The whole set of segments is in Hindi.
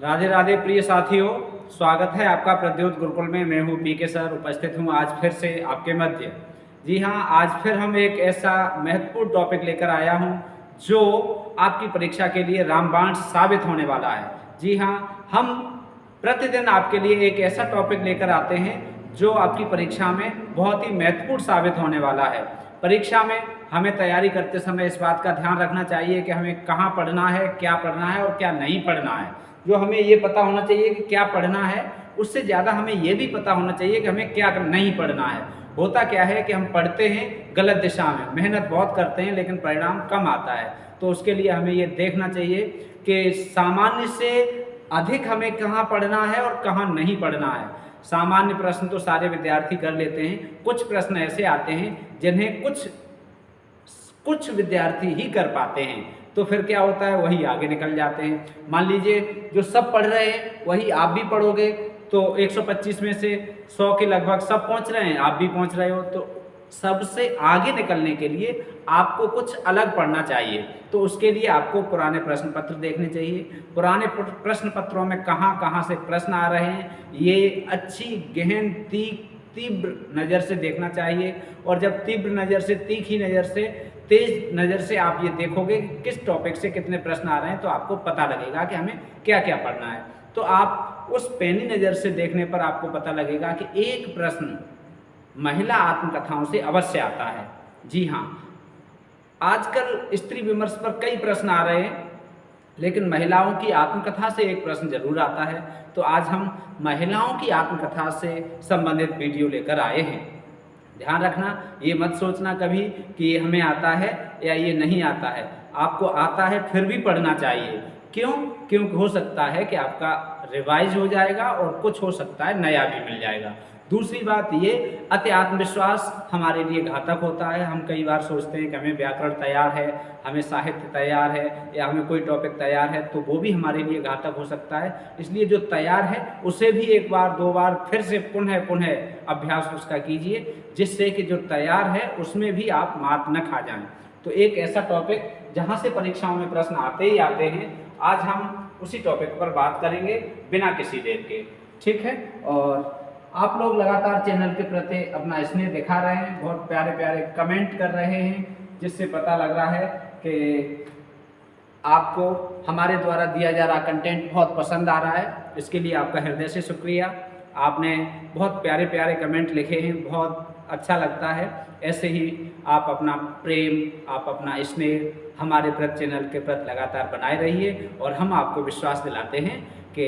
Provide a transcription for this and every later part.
राधे राधे प्रिय साथियों, स्वागत है आपका प्रद्योत गुरुकुल में। मैं हूँ पीके सर, उपस्थित हूँ आज फिर से आपके मध्य। जी हाँ, आज फिर हम एक ऐसा महत्वपूर्ण टॉपिक लेकर आया हूँ जो आपकी परीक्षा के लिए रामबाण साबित होने वाला है। जी हाँ, हम प्रतिदिन आपके लिए एक ऐसा टॉपिक लेकर आते हैं जो आपकी परीक्षा में बहुत ही महत्वपूर्ण साबित होने वाला है। परीक्षा में हमें तैयारी करते समय इस बात का ध्यान रखना चाहिए कि हमें कहाँ पढ़ना है, क्या पढ़ना है और क्या नहीं पढ़ना है। जो हमें ये पता होना चाहिए कि क्या पढ़ना है, उससे ज़्यादा हमें ये भी पता होना चाहिए कि हमें क्या नहीं पढ़ना है। होता क्या है कि हम पढ़ते हैं गलत दिशा में, मेहनत बहुत करते हैं लेकिन परिणाम कम आता है। तो उसके लिए हमें ये देखना चाहिए कि सामान्य से अधिक हमें कहाँ पढ़ना है और कहाँ नहीं पढ़ना है। सामान्य प्रश्न तो सारे विद्यार्थी कर लेते हैं, कुछ प्रश्न ऐसे आते हैं जिन्हें कुछ विद्यार्थी ही कर पाते हैं। तो फिर क्या होता है, वही आगे निकल जाते हैं। मान लीजिए जो सब पढ़ रहे हैं वही आप भी पढ़ोगे तो 125 में से 100 के लगभग सब पहुंच रहे हैं, आप भी पहुंच रहे हो। तो सबसे आगे निकलने के लिए आपको कुछ अलग पढ़ना चाहिए। तो उसके लिए आपको पुराने प्रश्न पत्र देखने चाहिए। पुराने प्रश्न पत्रों में कहाँ कहाँ से प्रश्न आ रहे हैं, ये अच्छी गहन तीव्र नज़र से देखना चाहिए। और जब तीव्र नज़र से, तीखी नज़र से, तेज नज़र से आप ये देखोगे कि किस टॉपिक से कितने प्रश्न आ रहे हैं, तो आपको पता लगेगा कि हमें क्या क्या पढ़ना है। तो आप उस पैनी नज़र से देखने पर आपको पता लगेगा कि एक प्रश्न महिला आत्मकथाओं से अवश्य आता है। जी हाँ, आजकल स्त्री विमर्श पर कई प्रश्न आ रहे हैं, लेकिन महिलाओं की आत्मकथा से एक प्रश्न जरूर आता है। तो आज हम महिलाओं की आत्मकथा से संबंधित वीडियो लेकर आए हैं। ध्यान रखना, ये मत सोचना कभी कि ये हमें आता है या ये नहीं आता है। आपको आता है फिर भी पढ़ना चाहिए। क्यों? क्योंकि हो सकता है कि आपका रिवाइज हो जाएगा और कुछ हो सकता है नया भी मिल जाएगा। दूसरी बात ये, अति आत्मविश्वास हमारे लिए घातक होता है। हम कई बार सोचते हैं कि हमें व्याकरण तैयार है, हमें साहित्य तैयार है या हमें कोई टॉपिक तैयार है, तो वो भी हमारे लिए घातक हो सकता है। इसलिए जो तैयार है उसे भी एक बार दो बार फिर से पुनः अभ्यास उसका कीजिए, जिससे कि जो तैयार है उसमें भी आप मात न खा जाएं। तो एक ऐसा टॉपिक जहाँ से परीक्षाओं में प्रश्न आते ही आते हैं, आज हम उसी टॉपिक पर बात करेंगे बिना किसी देर के। ठीक है? और आप लोग लगातार चैनल के प्रति अपना स्नेह दिखा रहे हैं, बहुत प्यारे प्यारे कमेंट कर रहे हैं, जिससे पता लग रहा है कि आपको हमारे द्वारा दिया जा रहा कंटेंट बहुत पसंद आ रहा है। इसके लिए आपका हृदय से शुक्रिया। आपने बहुत प्यारे प्यारे कमेंट लिखे हैं, बहुत अच्छा लगता है। ऐसे ही आप अपना प्रेम, आप अपना स्नेह हमारे प्रति, चैनल के प्रति लगातार बनाए रहिए और हम आपको विश्वास दिलाते हैं कि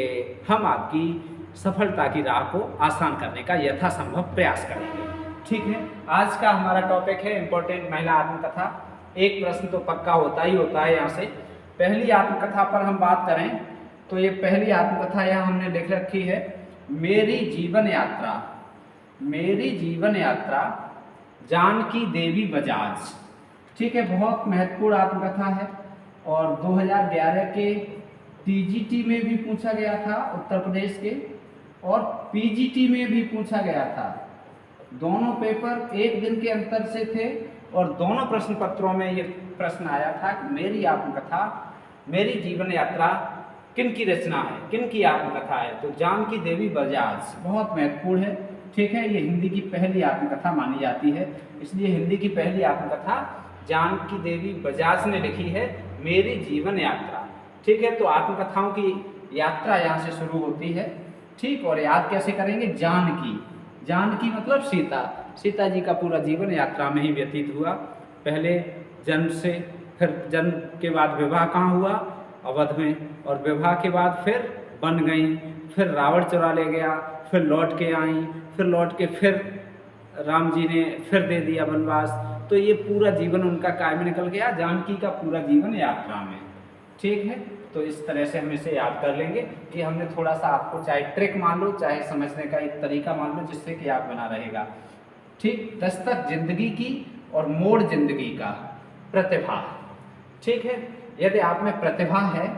हम आपकी सफलता की राह को आसान करने का यथासंभव प्रयास करेंगे। ठीक है, आज का हमारा टॉपिक है इम्पोर्टेंट महिला आत्मकथा। एक प्रश्न तो पक्का होता ही होता है यहाँ से। पहली आत्मकथा पर हम बात करें तो ये पहली आत्मकथा यहाँ हमने लिख रखी है, मेरी जीवन यात्रा। मेरी जीवन यात्रा, जानकी देवी बजाज। ठीक है, बहुत महत्वपूर्ण आत्मकथा है और 2011 के टीजीटी में भी पूछा गया था उत्तर प्रदेश के, और पीजीटी में भी पूछा गया था। दोनों पेपर एक दिन के अंतर से थे और दोनों प्रश्न पत्रों में ये प्रश्न आया था कि मेरी आत्मकथा, मेरी जीवन यात्रा किन की रचना है, किन की आत्मकथा है। तो जानकी देवी बजाज बहुत महत्वपूर्ण है। ठीक है, ये हिंदी की पहली आत्मकथा मानी जाती है, इसलिए हिंदी की पहली आत्मकथा जानकी देवी बजाज ने लिखी है, मेरी जीवन यात्रा। ठीक है, तो आत्मकथाओं की यात्रा यहाँ से शुरू होती है। ठीक, और याद कैसे करेंगे? जानकी, जानकी मतलब सीता। सीता जी का पूरा जीवन यात्रा में ही व्यतीत हुआ। पहले जन्म से, फिर जन्म के बाद विवाह कहाँ हुआ? अवध में, और विवाह के बाद फिर बन गई, फिर रावण चुरा ले गया, फिर लौट के आई, फिर लौट के फिर राम जी ने फिर दे दिया वनवास। तो ये पूरा जीवन उनका काय में निकल गया, जानकी का पूरा जीवन यात्रा में। ठीक है, तो इस तरह से हम इसे याद कर लेंगे कि हमने थोड़ा सा आपको चाहे ट्रिक मान लो, चाहे समझने का एक तरीका मान लो, जिससे कि याद बना रहेगा। ठीक, दस्तक जिंदगी की और मोड़ जिंदगी का, प्रतिभा। ठीक है, यदि आप में प्रतिभा है,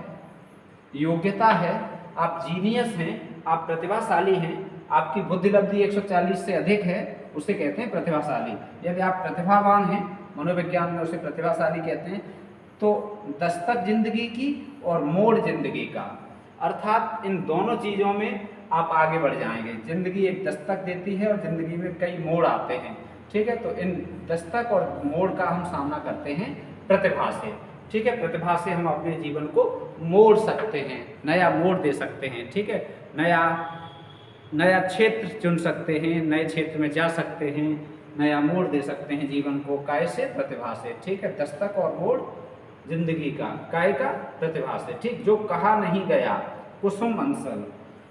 योग्यता है, आप जीनियस हैं, आप प्रतिभाशाली हैं, आपकी बुद्धि लब्धि 140 से अधिक है, उसे कहते हैं प्रतिभाशाली। यदि आप प्रतिभावान हैं, मनोविज्ञान में उसे प्रतिभाशाली कहते हैं। तो दस्तक जिंदगी की और मोड़ जिंदगी का, अर्थात इन दोनों चीज़ों में आप आगे बढ़ जाएंगे। ज़िंदगी एक दस्तक देती है और ज़िंदगी में कई मोड़ आते हैं, ठीक है। तो इन दस्तक और मोड़ का हम सामना करते हैं प्रतिभा से, ठीक है। प्रतिभा से हम अपने जीवन को मोड़ सकते हैं, नया मोड़ दे सकते हैं, ठीक है। नया क्षेत्र चुन सकते हैं, नए क्षेत्र में जा सकते हैं, नया मोड़ दे सकते हैं जीवन को। कैसे? प्रतिभा से, ठीक है। दस्तक और मोड़ जिंदगी का, काय का? प्रतिभा से, ठीक। जो कहा नहीं गया कुसुम अंसल,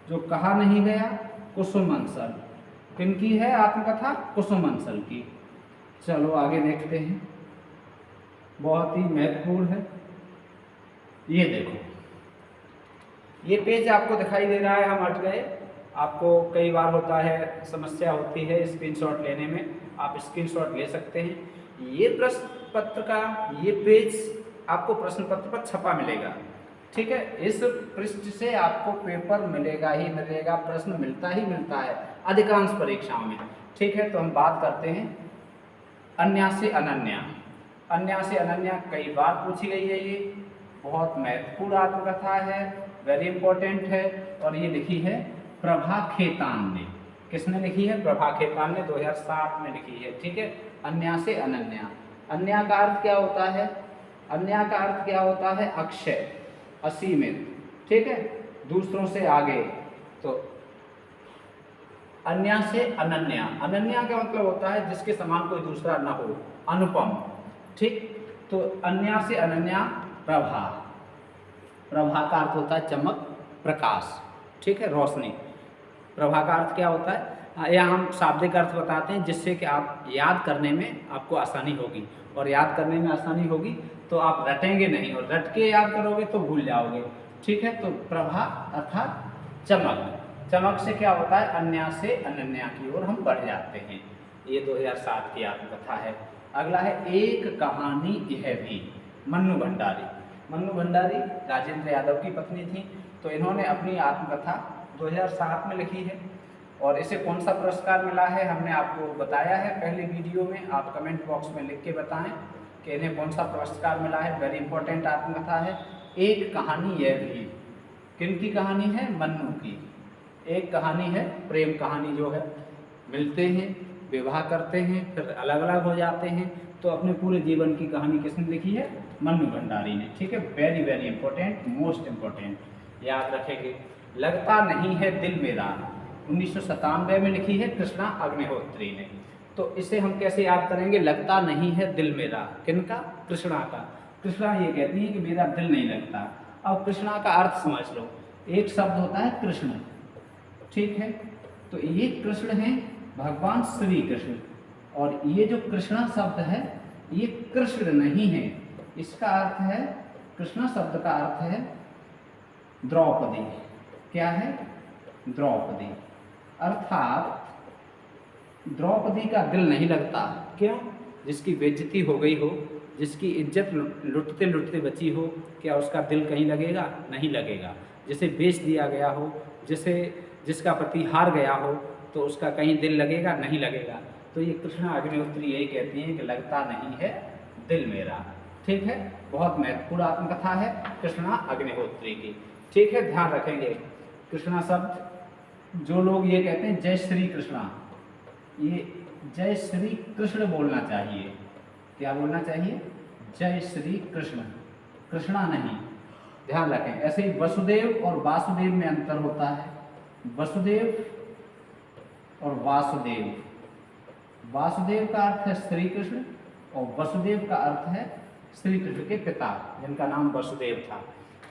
जो कहा नहीं गया कुसुम अंसल, किनकी है आत्मकथा? कुसुम अंसल की। चलो आगे देखते हैं, बहुत ही महत्वपूर्ण है। ये देखो, ये पेज आपको दिखाई दे रहा है, हम हट गए। आपको कई बार होता है, समस्या होती है स्क्रीनशॉट लेने में, आप स्क्रीनशॉट ले सकते हैं। ये प्रश्न पत्र का ये पेज आपको प्रश्न पत्र पर छपा मिलेगा, ठीक है। इस पृष्ठ से आपको पेपर मिलेगा ही मिलेगा, प्रश्न मिलता ही मिलता है अधिकांश परीक्षाओं में, ठीक है। तो हम बात करते हैं अन्या से अनन्या। अन्या से अनन्या कई बार पूछी गई है, ये बहुत महत्वपूर्ण आत्मकथा है, वेरी इंपॉर्टेंट है। और ये लिखी है प्रभा खेतान ने। किसने लिखी है? प्रभा खेतान ने 2007 में लिखी है, ठीक है। अन्या से अनन्या। अन्या का अर्थ क्या होता है? अन्या का अर्थ क्या होता है? अक्षय, असीमित, ठीक है, दूसरों से आगे। तो अन्या से अनन्या, अनन्या का मतलब होता है जिसके समान कोई दूसरा न हो, अनुपम, ठीक। तो अन्या से अनन्या प्रभा, प्रभा का अर्थ होता है चमक, प्रकाश, ठीक है, रोशनी। प्रभा का अर्थ क्या होता है? या हम शाब्दिक अर्थ बताते हैं, जिससे कि आप याद करने में आपको आसानी होगी, और याद करने में आसानी होगी तो आप रटेंगे नहीं, और रट के याद करोगे तो भूल जाओगे, ठीक है। तो प्रभा अर्थात चमक, चमक से क्या होता है? अन्या से अनन्या की ओर हम बढ़ जाते हैं। ये 2007 की आत्मकथा है। अगला है एक कहानी यह भी, मन्नू भंडारी। मन्नू भंडारी राजेंद्र यादव की पत्नी थी, तो इन्होंने अपनी आत्मकथा 2007 में लिखी है। और इसे कौन सा पुरस्कार मिला है हमने आपको बताया है पहले वीडियो में, आप कमेंट बॉक्स में लिख के बताएं कि इन्हें कौन सा पुरस्कार मिला है। वेरी इंपॉर्टेंट आत्मकथा है। एक कहानी यह भी, किनकी कहानी है? मन्नू की। एक कहानी है, प्रेम कहानी जो है, मिलते हैं, विवाह करते हैं, फिर अलग अलग हो जाते हैं। तो अपने पूरे जीवन की कहानी किसने लिखी है? मन्नू भंडारी ने, ठीक है। Very very important, most important, याद रखेंगे। लगता नहीं है दिल मेरा, 1997 में लिखी है कृष्णा अग्निहोत्री ने। तो इसे हम कैसे याद करेंगे? लगता नहीं है दिल मेरा, किनका? कृष्णा का। कृष्णा ये कहती है कि मेरा दिल नहीं लगता। अब कृष्णा का अर्थ समझ लो, एक शब्द होता है कृष्ण, ठीक है। तो ये कृष्ण है भगवान श्री कृष्ण, और ये जो कृष्णा शब्द है ये कृष्ण नहीं है, इसका अर्थ है, कृष्णा शब्द का अर्थ है द्रौपदी। क्या है? द्रौपदी। अर्थात द्रौपदी का दिल नहीं लगता। क्यों? जिसकी बेइज्जती हो गई हो, जिसकी इज्जत लुटते लुटते बची हो, क्या उसका दिल कहीं लगेगा? नहीं लगेगा। जिसे बेच दिया गया हो, जिसका पति हार गया हो, तो उसका कहीं दिल लगेगा? नहीं लगेगा। तो ये कृष्णा अग्निहोत्री यही कहती हैं कि लगता नहीं है दिल मेरा, ठीक है। बहुत महत्वपूर्ण आत्मकथा है कृष्णा अग्निहोत्री की, ठीक है, ध्यान रखेंगे। कृष्णा शब्द, जो लोग ये कहते हैं जय श्री कृष्णा, ये जय श्री कृष्ण बोलना चाहिए। क्या बोलना चाहिए? जय श्री कृष्ण, कृष्णा नहीं, ध्यान रखें। ऐसे ही वसुदेव और वासुदेव में अंतर होता है। वसुदेव और वासुदेव, वासुदेव का अर्थ है श्री कृष्ण, और वसुदेव का अर्थ है श्री कृष्ण के पिता, जिनका नाम वसुदेव था।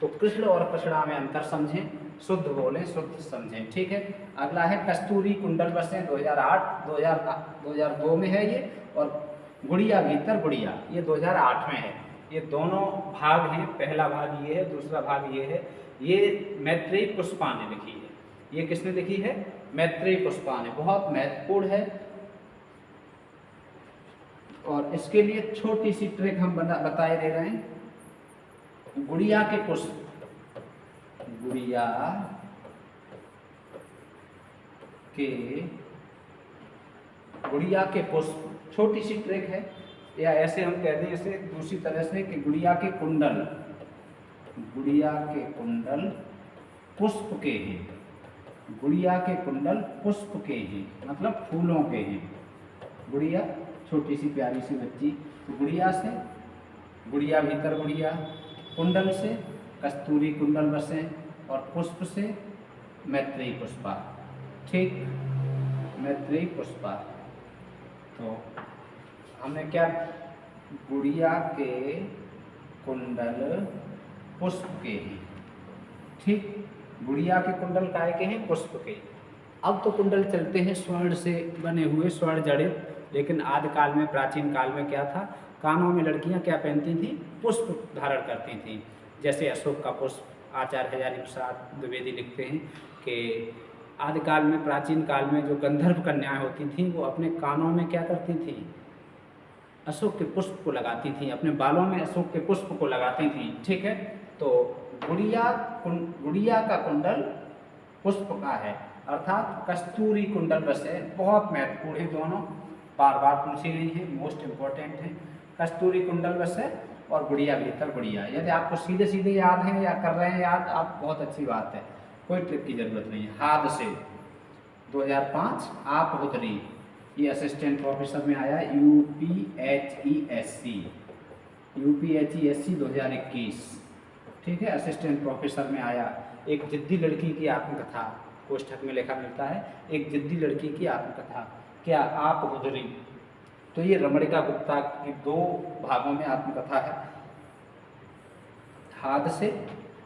तो कृष्ण और कृष्णा में अंतर समझें, शुद्ध बोलें, शुद्ध समझें, ठीक है। अगला है कस्तूरी कुंडल बसें, 2002 में है ये, और गुड़िया भीतर गुड़िया, ये 2008 में है। ये दोनों भाग हैं, पहला भाग ये है, दूसरा भाग ये है। ये मैत्रेयी पुष्पा ने लिखी है। ये किसने लिखी है? मैत्रेयी पुष्पा ने। बहुत महत्वपूर्ण है, और इसके लिए छोटी सी ट्रिक हम बताए दे रहे हैं। गुड़िया के पुष्प, गुड़िया के पुष्प, छोटी सी ट्रिक है, या ऐसे हम कहते हैं इसे दूसरी तरह से कि गुड़िया के कुंडल, गुड़िया के कुंडल पुष्प के हैं। गुड़िया के कुंडल पुष्प के हैं, मतलब फूलों के हैं। गुड़िया छोटी सी प्यारी सी बच्ची, तो गुड़िया से गुड़िया भीतर गुड़िया, कुंडल से कस्तूरी कुंडल बसे, और पुष्प से मैत्रेयी पुष्पा। ठीक, मैत्रेयी पुष्पा। तो हमने क्या, गुड़िया के कुंडल पुष्प के हैं। ठीक, गुड़िया के कुंडल काय के हैं, पुष्प के। अब तो कुंडल चलते हैं स्वर्ण से बने हुए, स्वर्ण जड़ित, लेकिन आदिकाल में, प्राचीन काल में क्या था, कानों में लड़कियां क्या पहनती थीं, पुष्प धारण करती थीं। जैसे अशोक का पुष्प, आचार्य हजारी प्रसाद द्विवेदी लिखते हैं कि आदिकाल में, प्राचीन काल में जो गंधर्व कन्याएं होती थीं वो अपने कानों में क्या करती थीं, अशोक के पुष्प को लगाती थीं, अपने बालों में अशोक के पुष्प को लगाती थीं। ठीक है, तो गुड़िया का कुंडल पुष्प का है, अर्थात कस्तूरी कुंडल बसे। बहुत महत्वपूर्ण है दोनों, बार बार पूछी गई है, मोस्ट इम्पोर्टेंट है। कस्तूरी कुंडल बसे और गुड़िया भीतर गुड़िया। यदि आपको सीधे सीधे याद है या कर रहे हैं याद, आप बहुत अच्छी बात है, कोई ट्रिक की जरूरत नहीं है। हाथ से 2005 आप हुदरी, ये असिस्टेंट प्रोफेसर में आया, UPHESC 2021। ठीक है, असिस्टेंट प्रोफेसर में आया। एक जिद्दी लड़की की आत्मकथा कोष्ठक में लिखा मिलता है, एक जिद्दी लड़की की आत्मकथा, क्या आप हुदरी। तो ये रमणिका गुप्ता की 2 भागों में आत्मकथा है, हाथ से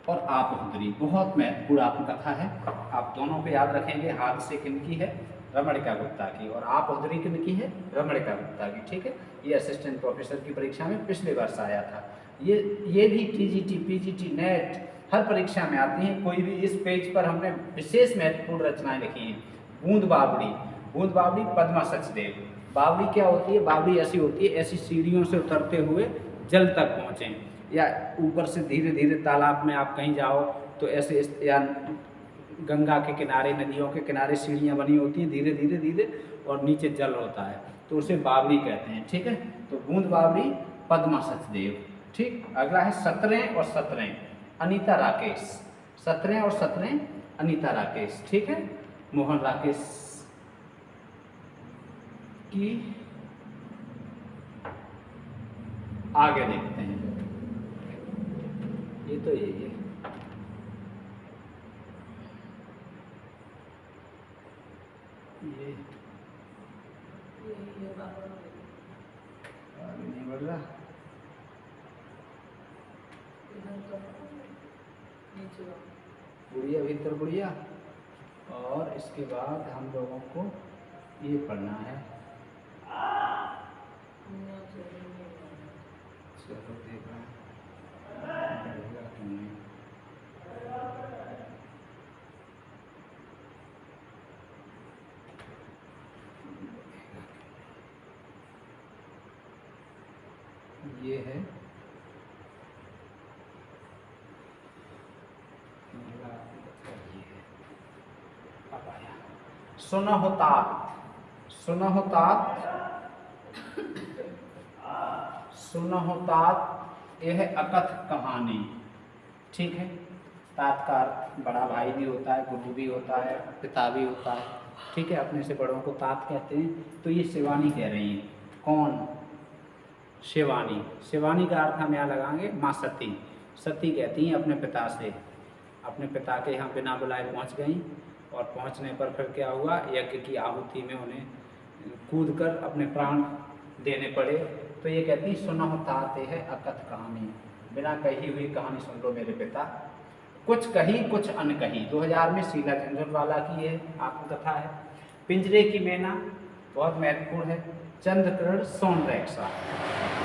और आप हुदरी। बहुत महत्वपूर्ण आत्मकथा है, आप दोनों को याद रखेंगे। हाथ से किनकी है, रमणिका गुप्ता की, और आप हुदरी किनकी है, रमणिका गुप्ता की। ठीक है, ये असिस्टेंट प्रोफेसर की परीक्षा में पिछले वर्ष आया था। ये भी TGT, PGT, नेट हर परीक्षा में आती हैं। कोई भी, इस पेज पर हमने विशेष महत्वपूर्ण रचनाएं लिखी हैं। बूंद बावड़ी, बूंद बावड़ी पद्मा सचदेव। बावड़ी क्या होती है, बावड़ी ऐसी होती है, ऐसी सीढ़ियों से उतरते हुए जल तक पहुँचें, या ऊपर से धीरे धीरे तालाब में आप कहीं जाओ तो ऐसे, या गंगा के किनारे, नदियों के किनारे सीढ़ियाँ बनी होती हैं, धीरे धीरे धीरे, और नीचे जल होता है, तो उसे बावड़ी कहते हैं। ठीक है, तो बूंद बावड़ी पद्मा सचदेव। ठीक, अगला है 17 और 17 अनीता राकेश। 17 और 17 अनीता राकेश। ठीक है, मोहन राकेश की आगे देखते हैं। ये तो यही है, ये आगे नहीं बढ़ रहा। गुड़िया भीतर गुड़िया, और इसके बाद हम लोगों को ये पढ़ना है। चलो देख रहे हैं बढ़ेगा कि नहीं। ये है सुनहु तात, सुनहु तात, सुनहु तात, यह है अकथ कहानी। ठीक है, तात का अर्थ बड़ा भाई भी होता है, गुरु भी होता है, पिता भी होता है। ठीक है, अपने से बड़ों को तात कहते हैं। तो ये शिवानी कह रही हैं। कौन, शिवानी। शिवानी का अर्थ हम यहाँ लगाएंगे माँ सती। सती कहती हैं अपने पिता से, अपने पिता के यहाँ बिना बुलाए पहुँच गई, और पहुँचने पर फिर क्या हुआ, यज्ञ की आहुति में उन्हें कूदकर अपने प्राण देने पड़े। तो ये कहती सुनहु तात है अकथ कहानी, बिना कही हुई कहानी सुन लो मेरे पिता। कुछ कही कुछ अनकही, 2000 में शीला झंझनवाला की ये आत्मकथा है। पिंजरे की मैना, बहुत महत्वपूर्ण है। चंद्रकिरण सोनरेखा।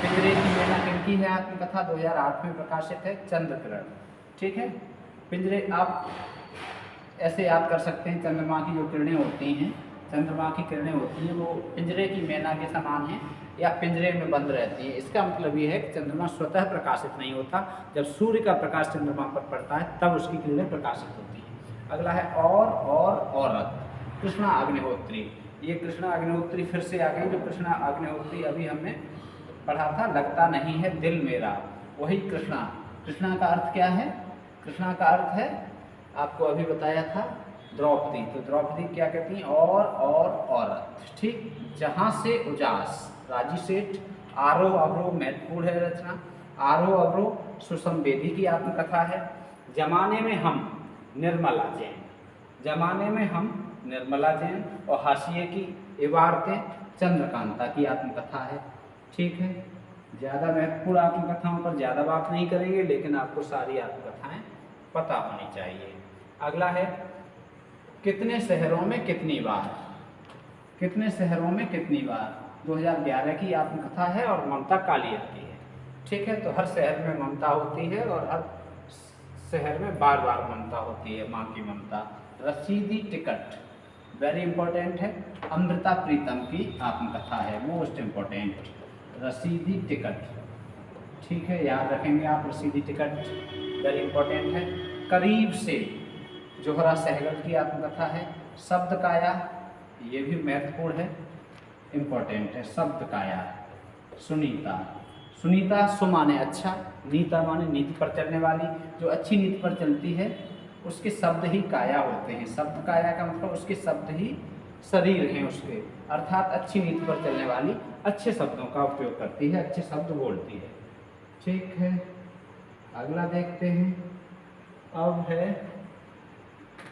पिंजरे की मैना किनकी है आत्मकथा, 2008 में प्रकाशित है, चंद्रकिरण। ठीक है, पिंजरे आप ऐसे याद कर सकते हैं, चंद्रमा की जो किरणें होती हैं, चंद्रमा की किरणें होती हैं, वो पिंजरे की मैना के समान हैं, या पिंजरे में बंद रहती है। इसका मतलब ये है कि चंद्रमा स्वतः प्रकाशित नहीं होता, जब सूर्य का प्रकाश चंद्रमा पर पड़ता है तब उसकी किरणें प्रकाशित होती हैं। अगला है और औरत, कृष्णा अग्निहोत्री। ये कृष्णा अग्निहोत्री फिर से आ गई, जो कृष्णा अग्निहोत्री अभी हमने पढ़ा था, लगता नहीं है दिल मेरा, वही कृष्णा। कृष्णा का अर्थ क्या है, कृष्णा का अर्थ है आपको अभी बताया था द्रौपदी, तो द्रौपदी क्या कहती हैं? और औरत, ठीक। जहाँ से उजास, राजी सेठ। आरोह अवरोह महत्वपूर्ण है रचना। आरोह अवरोह सुषम बेदी की आत्मकथा है। जमाने में हम, निर्मला जैन। जमाने में हम, निर्मला जैन। और हाशिए की इबारतें, चंद्रकांता की आत्मकथा है, ठीक है। ज़्यादा महत्वपूर्ण आत्मकथाओं पर ज़्यादा बात नहीं करेंगे, लेकिन आपको सारी आत्मकथाएं पता होनी चाहिए। अगला है, कितने शहरों में कितनी बार। कितने शहरों में कितनी बार 2011 की आत्मकथा है और ममता कालिया की है, ठीक है। तो हर शहर में ममता होती है और हर शहर में बार बार ममता होती है, माँ की ममता। रसीदी टिकट, वेरी इंपॉर्टेंट है। अमृता प्रीतम की आत्मकथा है, मोस्ट इम्पोर्टेंट, रसीदी टिकट, ठीक है। याद रखेंगे आप, रसीदी टिकट वेरी इंपॉर्टेंट है। करीब से, जोहरा सहगल की आत्मकथा है। शब्द काया, ये भी महत्वपूर्ण है, इम्पोर्टेंट है। शब्द काया, सुनीता। सुनीता, सु माने अच्छा, नीता माने नीति पर चलने वाली। जो अच्छी नीति पर चलती है उसके शब्द ही काया होते हैं। शब्द काया का मतलब उसके शब्द ही शरीर हैं उसके, अर्थात अच्छी नीति पर चलने वाली अच्छे शब्दों का उपयोग करती है, अच्छे शब्द बोलती है, ठीक है। अगला देखते हैं। अब है,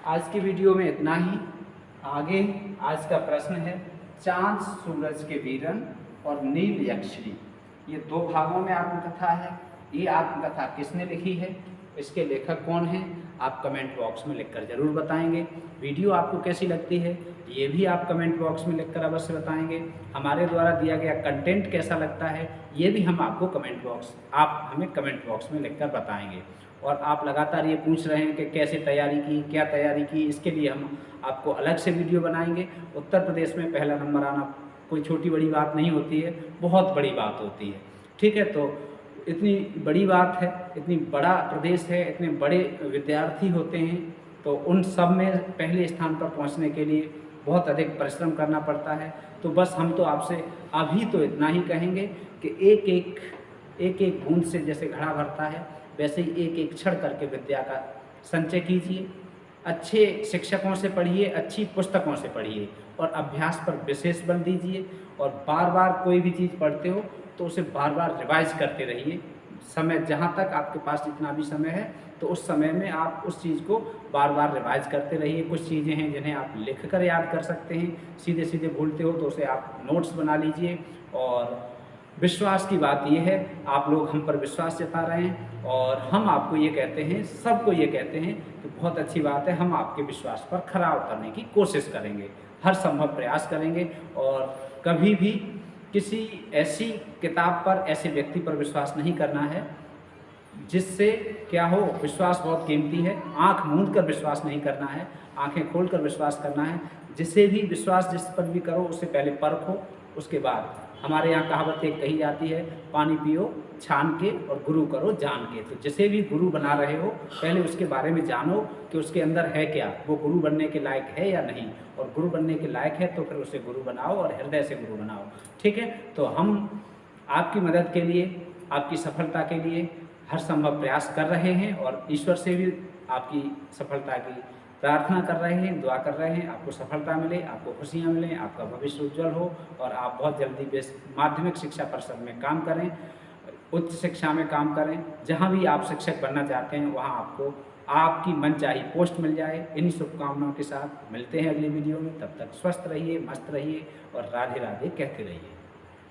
आज की वीडियो में इतना ही। आगे आज का प्रश्न है, चांद सूरज के वीरन और नील यक्षिणी, ये दो भागों में आत्मकथा है। ये आत्मकथा किसने लिखी है, इसके लेखक कौन हैं, आप कमेंट बॉक्स में लिखकर ज़रूर बताएंगे। वीडियो आपको कैसी लगती है ये भी आप कमेंट बॉक्स में लिखकर अवश्य बताएंगे। हमारे द्वारा दिया गया कंटेंट कैसा लगता है ये भी हम आपको आप हमें कमेंट बॉक्स में लिखकर बताएंगे। और आप लगातार ये पूछ रहे हैं कि कैसे तैयारी की, क्या तैयारी की, इसके लिए हम आपको अलग से वीडियो बनाएंगे। उत्तर प्रदेश में पहला नंबर आना कोई छोटी बड़ी बात नहीं होती है, बहुत बड़ी बात होती है, ठीक है। तो इतनी बड़ी बात है, इतनी बड़ा प्रदेश है, इतने बड़े विद्यार्थी होते हैं, तो उन सब में पहले स्थान पर पहुंचने के लिए बहुत अधिक परिश्रम करना पड़ता है। तो बस हम तो आपसे अभी तो इतना ही कहेंगे कि एक एक बूंद से जैसे घड़ा भरता है, वैसे ही एक एक क्षण करके विद्या का संचय कीजिए। अच्छे शिक्षकों से पढ़िए, अच्छी पुस्तकों से पढ़िए और अभ्यास पर विशेष बल दीजिए। और बार बार कोई भी चीज़ पढ़ते हो तो उसे बार बार रिवाइज करते रहिए। समय, जहाँ तक आपके पास जितना भी समय है, तो उस समय में आप उस चीज़ को बार बार रिवाइज करते रहिए। कुछ चीज़ें हैं जिन्हें आप लिख कर याद कर सकते हैं, सीधे सीधे भूलते हो तो उसे आप नोट्स बना लीजिए। और विश्वास की बात ये है, आप लोग हम पर विश्वास जता रहे हैं और हम आपको ये कहते हैं, सबको ये कहते हैं कि बहुत अच्छी बात है, हम आपके विश्वास पर खरा उतरने की कोशिश करेंगे, हर संभव प्रयास करेंगे। और कभी भी किसी ऐसी किताब पर, ऐसे व्यक्ति पर विश्वास नहीं करना है जिससे क्या हो, विश्वास बहुत कीमती है। आँख मूंद कर विश्वास नहीं करना है, आँखें खोल कर विश्वास करना है। जिसे भी विश्वास जिस पर भी करो उससे पहले परखो, उसके बाद। हमारे यहाँ कहावत एक कही जाती है, पानी पियो छान के और गुरु करो जान के। तो जिसे भी गुरु बना रहे हो पहले उसके बारे में जानो कि उसके अंदर है क्या, वो गुरु बनने के लायक है या नहीं। और गुरु बनने के लायक है तो फिर उसे गुरु बनाओ और हृदय से गुरु बनाओ, ठीक है। तो हम आपकी मदद के लिए, आपकी सफलता के लिए हर संभव प्रयास कर रहे हैं और ईश्वर से भी आपकी सफलता की प्रार्थना कर रहे हैं, दुआ कर रहे हैं। आपको सफलता मिले, आपको खुशियाँ मिलें, आपका भविष्य उज्जवल हो और आप बहुत जल्दी माध्यमिक शिक्षा परिषद में काम करें, उच्च शिक्षा में काम करें। जहाँ भी आप शिक्षक बनना चाहते हैं वहाँ आपको आपकी मनचाही पोस्ट मिल जाए। इन्हीं शुभकामनाओं के साथ मिलते हैं अगली वीडियो में। तब तक स्वस्थ रहिए, मस्त रहिए और राधे राधे कहते रहिए।